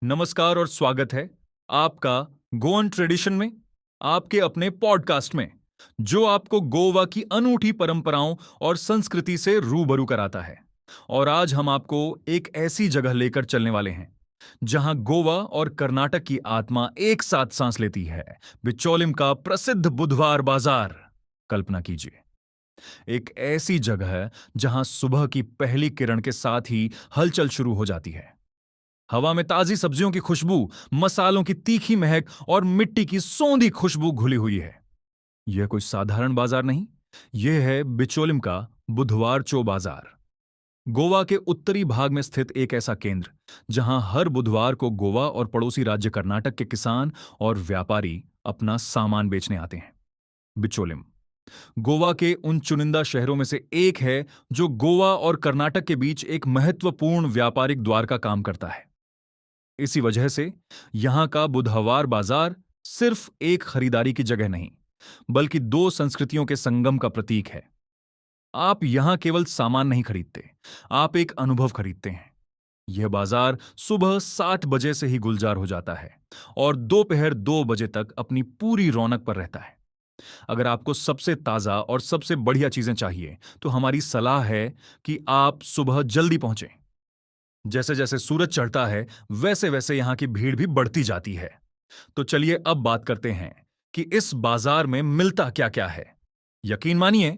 नमस्कार और स्वागत है आपका गोवन ट्रेडिशन में, आपके अपने पॉडकास्ट में, जो आपको गोवा की अनूठी परंपराओं और संस्कृति से रूबरू कराता है। और आज हम आपको एक ऐसी जगह लेकर चलने वाले हैं जहां गोवा और कर्नाटक की आत्मा एक साथ सांस लेती है। बिचोलिम का प्रसिद्ध बुधवार बाजार। कल्पना कीजिए, एक ऐसी जगह है जहां सुबह की पहली किरण के साथ ही हलचल शुरू हो जाती है। हवा में ताजी सब्जियों की खुशबू, मसालों की तीखी महक और मिट्टी की सौंधी खुशबू घुली हुई है। यह कोई साधारण बाजार नहीं, यह है बिचोलिम का बुधवार चो बाजार। गोवा के उत्तरी भाग में स्थित एक ऐसा केंद्र जहां हर बुधवार को गोवा और पड़ोसी राज्य कर्नाटक के किसान और व्यापारी अपना सामान बेचने आते हैं। बिचोलिम गोवा के उन चुनिंदा शहरों में से एक है जो गोवा और कर्नाटक के बीच एक महत्वपूर्ण व्यापारिक द्वार का काम करता है। इसी वजह से यहां का बुधवार बाजार सिर्फ एक खरीदारी की जगह नहीं, बल्कि दो संस्कृतियों के संगम का प्रतीक है। आप यहां केवल सामान नहीं खरीदते, आप एक अनुभव खरीदते हैं। यह बाजार सुबह 7 बजे से ही गुलजार हो जाता है और दोपहर 2 बजे तक अपनी पूरी रौनक पर रहता है। अगर आपको सबसे ताजा और सबसे बढ़िया चीजें चाहिए, तो हमारी सलाह है कि आप सुबह जल्दी पहुंचें। जैसे जैसे सूरज चढ़ता है, वैसे वैसे यहां की भीड़ भी बढ़ती जाती है। तो चलिए अब बात करते हैं कि इस बाजार में मिलता क्या क्या है। यकीन मानिए,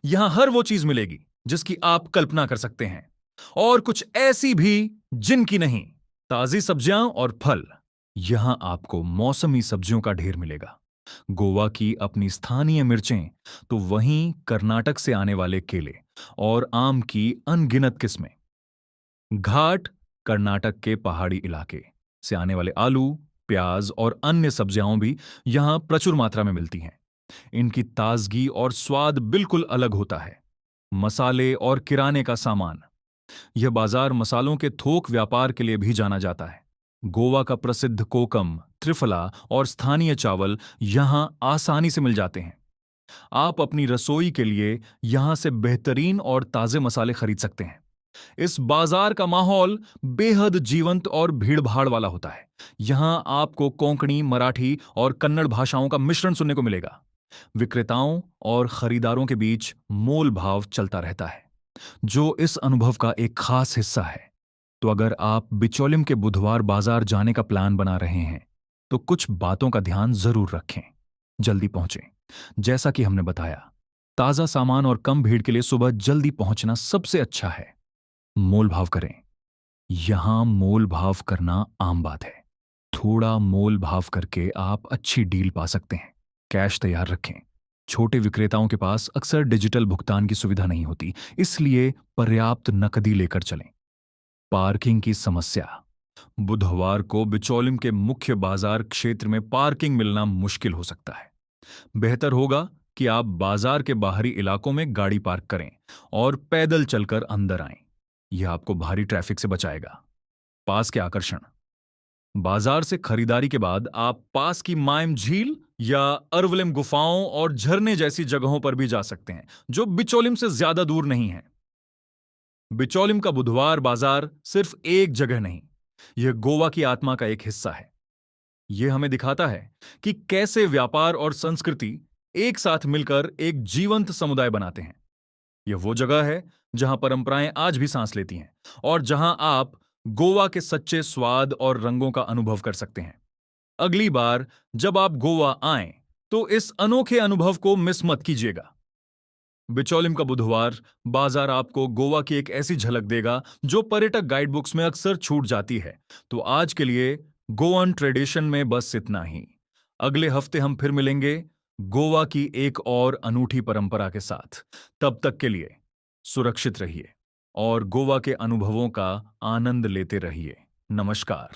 यहां हर वो चीज मिलेगी जिसकी आप कल्पना कर सकते हैं, और कुछ ऐसी भी जिनकी नहीं। ताजी सब्जियां और फल। यहां आपको मौसमी सब्जियों का ढेर मिलेगा। गोवा की अपनी स्थानीय मिर्चें, तो वहीं कर्नाटक से आने वाले केले और आम की अनगिनत किस्में। घाट कर्नाटक के पहाड़ी इलाके से आने वाले आलू, प्याज और अन्य सब्जियां भी यहां प्रचुर मात्रा में मिलती हैं। इनकी ताजगी और स्वाद बिल्कुल अलग होता है। मसाले और किराने का सामान। यह बाजार मसालों के थोक व्यापार के लिए भी जाना जाता है। गोवा का प्रसिद्ध कोकम, त्रिफला और स्थानीय चावल यहां आसानी से मिल जाते हैं। आप अपनी रसोई के लिए यहां से बेहतरीन और ताजे मसाले खरीद सकते हैं। इस बाजार का माहौल बेहद जीवंत और भीड़भाड़ वाला होता है। यहां आपको कोंकणी, मराठी और कन्नड़ भाषाओं का मिश्रण सुनने को मिलेगा। विक्रेताओं और खरीदारों के बीच मोल भाव चलता रहता है, जो इस अनुभव का एक खास हिस्सा है। तो अगर आप बिचोलिम के बुधवार बाजार जाने का प्लान बना रहे हैं, तो कुछ बातों का ध्यान जरूर रखें। जल्दी पहुंचें। जैसा कि हमने बताया, ताजा सामान और कम भीड़ के लिए सुबह जल्दी पहुंचना सबसे अच्छा है। मोल भाव करें। यहां मोल भाव करना आम बात है। थोड़ा मोल भाव करके आप अच्छी डील पा सकते हैं। कैश तैयार रखें। छोटे विक्रेताओं के पास अक्सर डिजिटल भुगतान की सुविधा नहीं होती, इसलिए पर्याप्त नकदी लेकर चलें। पार्किंग की समस्या। बुधवार को बिचौलिम के मुख्य बाजार क्षेत्र में पार्किंग मिलना मुश्किल हो सकता है। बेहतर होगा कि आप बाजार के बाहरी इलाकों में गाड़ी पार्क करें और पैदल चलकर अंदर आएं। यह आपको भारी ट्रैफिक से बचाएगा। पास के आकर्षण। बाजार से खरीदारी के बाद आप पास की माइम झील या अरवलिम गुफाओं और झरने जैसी जगहों पर भी जा सकते हैं, जो बिचौलिम से ज्यादा दूर नहीं है। बिचौलिम का बुधवार बाजार सिर्फ एक जगह नहीं, यह गोवा की आत्मा का एक हिस्सा है। यह हमें दिखाता है कि कैसे व्यापार और संस्कृति एक साथ मिलकर एक जीवंत समुदाय बनाते हैं। यह वो जगह है जहां परंपराएं आज भी सांस लेती हैं और जहां आप गोवा के सच्चे स्वाद और रंगों का अनुभव कर सकते हैं। अगली बार जब आप गोवा आएं, तो इस अनोखे अनुभव को मिस मत कीजिएगा। बिचौलिम का बुधवार बाजार आपको गोवा की एक ऐसी झलक देगा जो पर्यटक गाइडबुक्स में अक्सर छूट जाती है। तो आज के लिए गोवन ट्रेडिशन में बस इतना ही। अगले हफ्ते हम फिर मिलेंगे गोवा की एक और अनूठी परंपरा के साथ। तब तक के लिए सुरक्षित रहिए और गोवा के अनुभवों का आनंद लेते रहिए। नमस्कार।